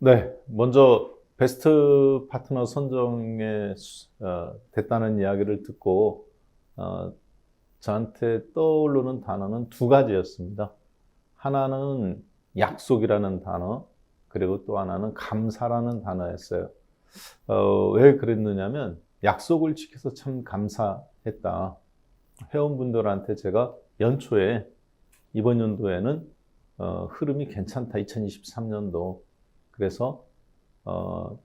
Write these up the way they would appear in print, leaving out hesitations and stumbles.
네, 먼저 베스트 파트너 선정에 됐다는 이야기를 듣고 어, 저한테 떠오르는 단어는 두 가지였습니다. 하나는 약속이라는 단어, 그리고 또 하나는 감사라는 단어였어요. 왜 그랬느냐면 약속을 지켜서 참 감사했다. 회원분들한테 제가 연초에 이번 연도에는 흐름이 괜찮다. 2023년도. 그래서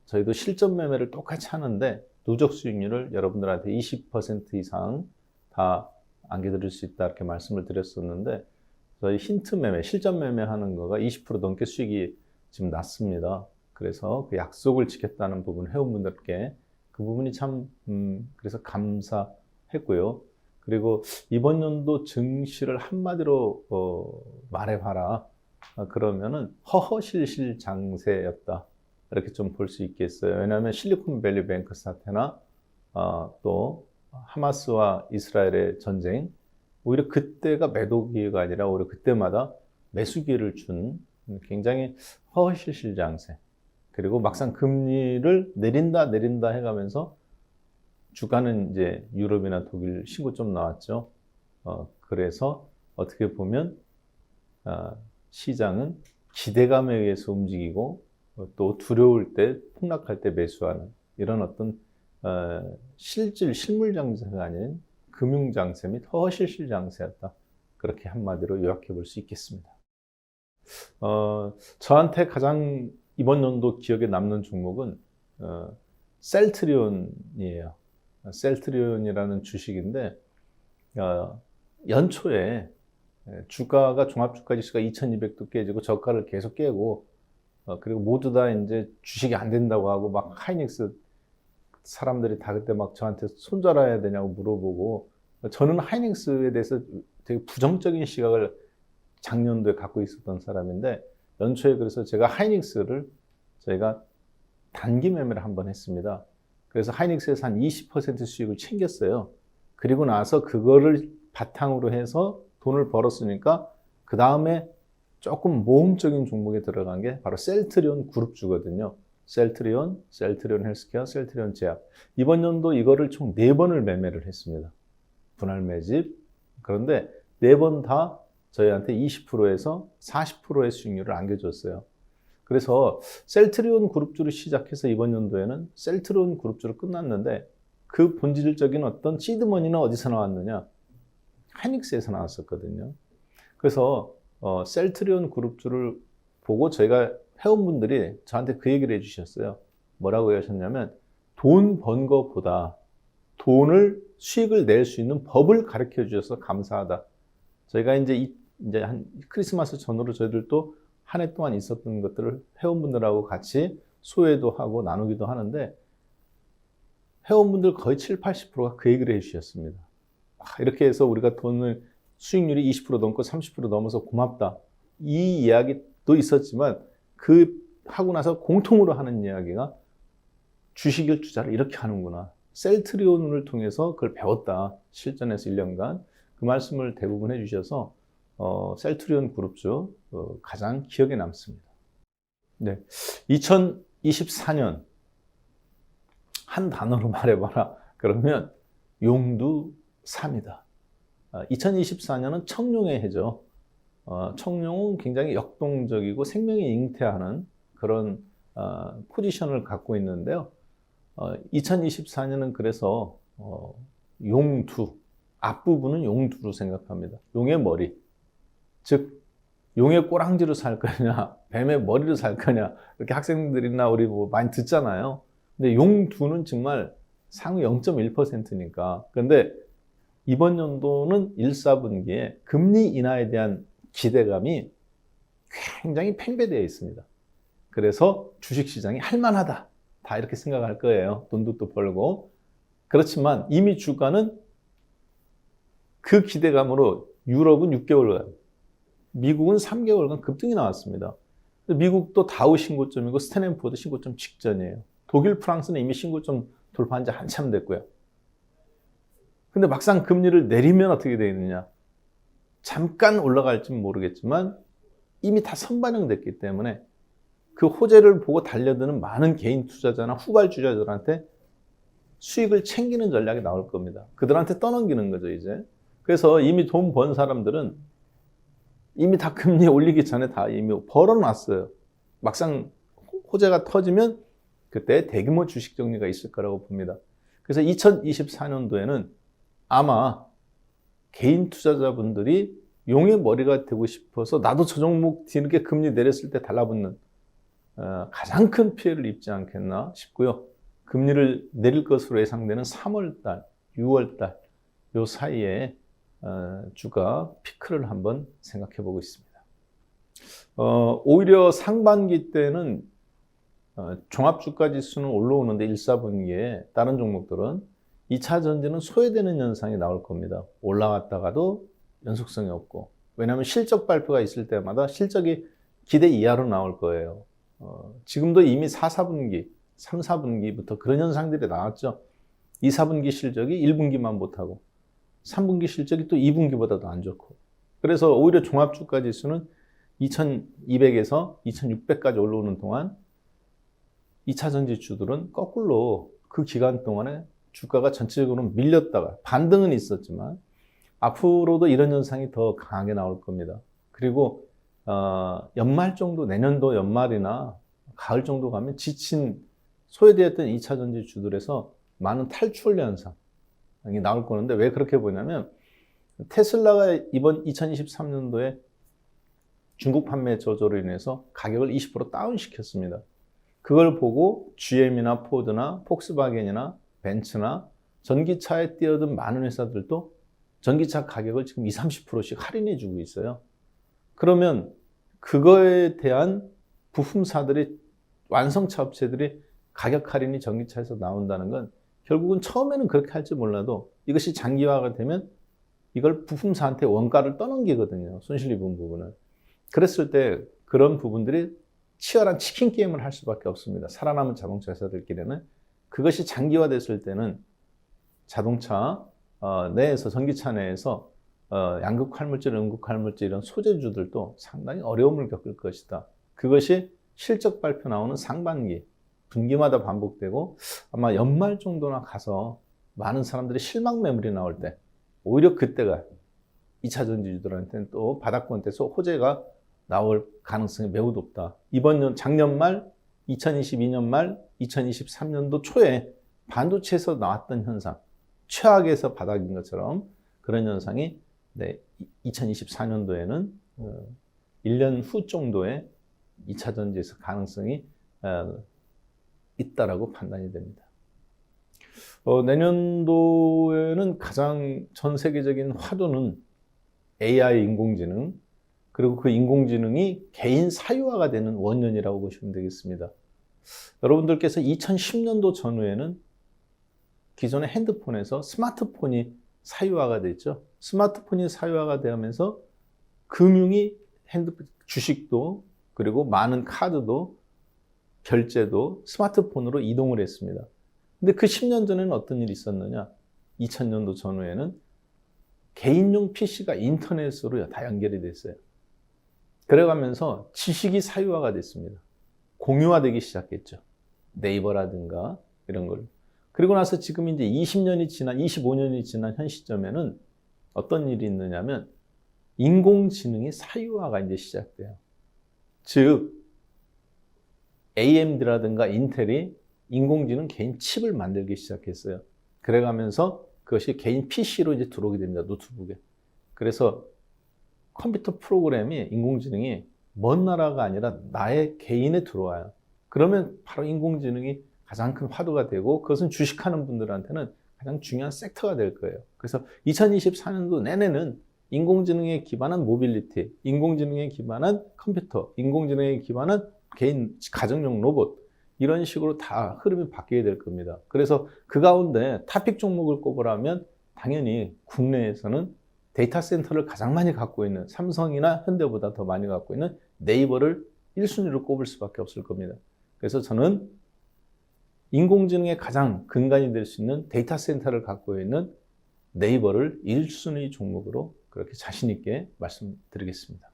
저희도 실전 매매를 똑같이 하는데 누적 수익률을 여러분들한테 20% 이상 다 안겨드릴 수 있다 이렇게 말씀을 드렸었는데 저희 힌트 매매, 실전 매매하는 거가 20% 넘게 수익이 지금 났습니다. 그래서 그 약속을 지켰다는 부분 회원분들께 그 부분이 참 그래서 감사했고요. 그리고 이번 연도 증시를 한마디로 말해봐라. 그러면은 허허실실 장세였다. 이렇게 좀 볼 수 있겠어요. 왜냐하면 실리콘밸리 뱅크 사태나 또 하마스와 이스라엘의 전쟁, 오히려 그때가 매도 기회가 아니라 오히려 그때마다 매수 기회를 준 굉장히 허허실실 장세. 그리고 막상 금리를 내린다 해가면서 주가는 이제 유럽이나 독일 신고 좀 나왔죠. 그래서 어떻게 보면 시장은 기대감에 의해서 움직이고 또 두려울 때 폭락할 때 매수하는 이런 어떤 실물 장세가 아닌 금융 장세 및 허실실 장세였다. 그렇게 한마디로 요약해 볼 수 있겠습니다. 저한테 가장 이번 연도 기억에 남는 종목은 셀트리온이에요. 셀트리온이라는 주식인데 연초에 주가가 종합주가지수가 2200도 깨지고 저가를 계속 깨고 그리고 모두 다 이제 주식이 안 된다고 하고 막 하이닉스 사람들이 다 그때 막 저한테 손절해야 되냐고 물어보고 저는 하이닉스에 대해서 되게 부정적인 시각을 작년도에 갖고 있었던 사람인데 연초에 그래서 제가 하이닉스를 저희가 단기 매매를 한번 했습니다. 그래서 하이닉스에서 한 20% 수익을 챙겼어요. 그리고 나서 그거를 바탕으로 해서 돈을 벌었으니까 그 다음에 조금 모험적인 종목에 들어간 게 바로 셀트리온 그룹주거든요. 셀트리온 헬스케어, 셀트리온 제약. 이번 연도 이거를 총 4번을 매매를 했습니다. 분할 매집. 그런데 4번 다 저희한테 20%에서 40%의 수익률을 안겨줬어요. 그래서 셀트리온 그룹주를 시작해서 이번 연도에는 셀트리온 그룹주로 끝났는데 그 본질적인 어떤 시드머니는 어디서 나왔느냐? 하이닉스에서 나왔었거든요. 그래서 셀트리온 그룹주를 보고 저희가 회원분들이 저한테 그 얘기를 해주셨어요. 뭐라고 하셨냐면 돈 번 거보다 돈을 수익을 낼 수 있는 법을 가르쳐 주셔서 감사하다. 저희가 이제 한 크리스마스 전후로 저희들도 한 해 동안 있었던 것들을 회원분들하고 같이 소외도 하고 나누기도 하는데 회원분들 거의 7, 80%가 그 얘기를 해주셨습니다. 이렇게 해서 우리가 돈을 수익률이 20% 넘고 30% 넘어서 고맙다. 이 이야기도 있었지만 그 하고 나서 공통으로 하는 이야기가 주식을 투자를 이렇게 하는구나. 셀트리온을 통해서 그걸 배웠다. 실전에서 1년간. 그 말씀을 대부분 해주셔서 셀트리온 그룹주 가장 기억에 남습니다. 네, 2024년 한 단어로 말해봐라. 그러면 용두사입니다. 2024년은 청룡의 해죠. 청룡은 굉장히 역동적이고 생명이 잉태하는 그런 포지션을 갖고 있는데요. 2024년은 그래서 용두, 앞부분은 용두로 생각합니다. 용의 머리, 즉 용의 꼬랑지로 살 거냐, 뱀의 머리로 살 거냐 이렇게 학생들이나 우리 뭐 많이 듣잖아요. 근데 용두는 정말 상위 0.1%니까. 그런데 이번 연도는 1, 4분기에 금리 인하에 대한 기대감이 굉장히 팽배되어 있습니다. 그래서 주식시장이 할만하다. 다 이렇게 생각할 거예요. 돈도 또 벌고. 그렇지만 이미 주가는 그 기대감으로 유럽은 6개월간, 미국은 3개월간 급등이 나왔습니다. 미국도 다우 신고점이고 스탠앤포드 신고점 직전이에요. 독일, 프랑스는 이미 신고점 돌파한 지 한참 됐고요. 근데 막상 금리를 내리면 어떻게 되느냐? 잠깐 올라갈지는 모르겠지만 이미 다 선반영됐기 때문에 그 호재를 보고 달려드는 많은 개인 투자자나 후발주자들한테 수익을 챙기는 전략이 나올 겁니다. 그들한테 떠넘기는 거죠, 이제. 그래서 이미 돈 번 사람들은 이미 다 금리 올리기 전에 다 이미 벌어놨어요. 막상 호재가 터지면 그때 대규모 주식 정리가 있을 거라고 봅니다. 그래서 2024년도에는 아마 개인 투자자분들이 용의 머리가 되고 싶어서 나도 저 종목 뒤늦게 금리 내렸을 때 달라붙는 가장 큰 피해를 입지 않겠나 싶고요. 금리를 내릴 것으로 예상되는 3월달, 6월달 요 사이에 주가 피크를 한번 생각해 보고 있습니다. 오히려 상반기 때는 종합주가지수는 올라오는데 1, 4분기에 다른 종목들은 2차 전지는 소외되는 현상이 나올 겁니다. 올라갔다가도 연속성이 없고, 왜냐하면 실적 발표가 있을 때마다 실적이 기대 이하로 나올 거예요. 지금도 이미 4, 4분기, 3, 4분기부터 그런 현상들이 나왔죠. 2, 4분기 실적이 1분기만 못하고 3분기 실적이 또 2분기보다도 안 좋고, 그래서 오히려 종합주가지수는 2200에서 2600까지 올라오는 동안 2차 전지주들은 거꾸로 그 기간 동안에 주가가 전체적으로 밀렸다가 반등은 있었지만 앞으로도 이런 현상이 더 강하게 나올 겁니다. 그리고 연말 정도, 내년도 연말이나 가을 정도 가면 지친 소외되었던 2차 전지주들에서 많은 탈출 현상이 나올 거는데, 왜 그렇게 보냐면 테슬라가 이번 2023년도에 중국 판매 저조로 인해서 가격을 20% 다운시켰습니다. 그걸 보고 GM이나 포드나 폭스바겐이나 벤츠나 전기차에 뛰어든 많은 회사들도 전기차 가격을 지금 20, 30%씩 할인해 주고 있어요. 그러면 그거에 대한 부품사들이, 완성차 업체들이 가격 할인이 전기차에서 나온다는 건 결국은 처음에는 그렇게 할지 몰라도 이것이 장기화가 되면 이걸 부품사한테 원가를 떠넘기거든요. 손실 입은 부분을. 그랬을 때 그런 부분들이 치열한 치킨 게임을 할 수밖에 없습니다. 살아남은 자동차 회사들끼리는. 그것이 장기화됐을 때는 자동차 내에서, 전기차 내에서 양극 활물질, 음극 활물질 이런 소재주들도 상당히 어려움을 겪을 것이다. 그것이 실적 발표 나오는 상반기, 분기마다 반복되고 아마 연말 정도나 가서 많은 사람들이 실망 매물이 나올 때, 오히려 그때가 2차 전지주들한테는 또 바닥권대에서 호재가 나올 가능성이 매우 높다. 작년 말, 2022년 말, 2023년도 초에 반도체에서 나왔던 현상, 최악에서 바닥인 것처럼 그런 현상이 2024년도에는 1년 후 정도에 2차 전지에서 가능성이 있다라고 판단이 됩니다. 내년도에는 가장 전 세계적인 화두는 AI, 인공지능, 그리고 그 인공지능이 개인 사유화가 되는 원년이라고 보시면 되겠습니다. 여러분들께서 2010년도 전후에는 기존의 핸드폰에서 스마트폰이 사유화가 됐죠. 스마트폰이 사유화가 되면서 금융이 주식도, 그리고 많은 카드도, 결제도 스마트폰으로 이동을 했습니다. 근데 그 10년 전에는 어떤 일이 있었느냐? 2000년도 전후에는 개인용 PC가 인터넷으로 다 연결이 됐어요. 그래가면서 지식이 사유화가 됐습니다. 공유화되기 시작했죠. 네이버라든가 이런 걸. 그리고 나서 지금 이제 25년이 지난 현 시점에는 어떤 일이 있느냐면 인공지능의 사유화가 이제 시작돼요. 즉, AMD라든가 인텔이 인공지능 개인 칩을 만들기 시작했어요. 그래가면서 그것이 개인 PC로 이제 들어오게 됩니다. 노트북에. 그래서 컴퓨터 프로그램이, 인공지능이 먼 나라가 아니라 나의 개인에 들어와요. 그러면 바로 인공지능이 가장 큰 화두가 되고, 그것은 주식하는 분들한테는 가장 중요한 섹터가 될 거예요. 그래서 2024년도 내내는 인공지능에 기반한 모빌리티, 인공지능에 기반한 컴퓨터, 인공지능에 기반한 개인 가정용 로봇, 이런 식으로 다 흐름이 바뀌게 될 겁니다. 그래서 그 가운데 토픽 종목을 꼽으라면 당연히 국내에서는 데이터 센터를 가장 많이 갖고 있는 삼성이나 현대보다 더 많이 갖고 있는 네이버를 1순위로 꼽을 수밖에 없을 겁니다. 그래서 저는 인공지능의 가장 근간이 될 수 있는 데이터 센터를 갖고 있는 네이버를 1순위 종목으로 그렇게 자신 있게 말씀드리겠습니다.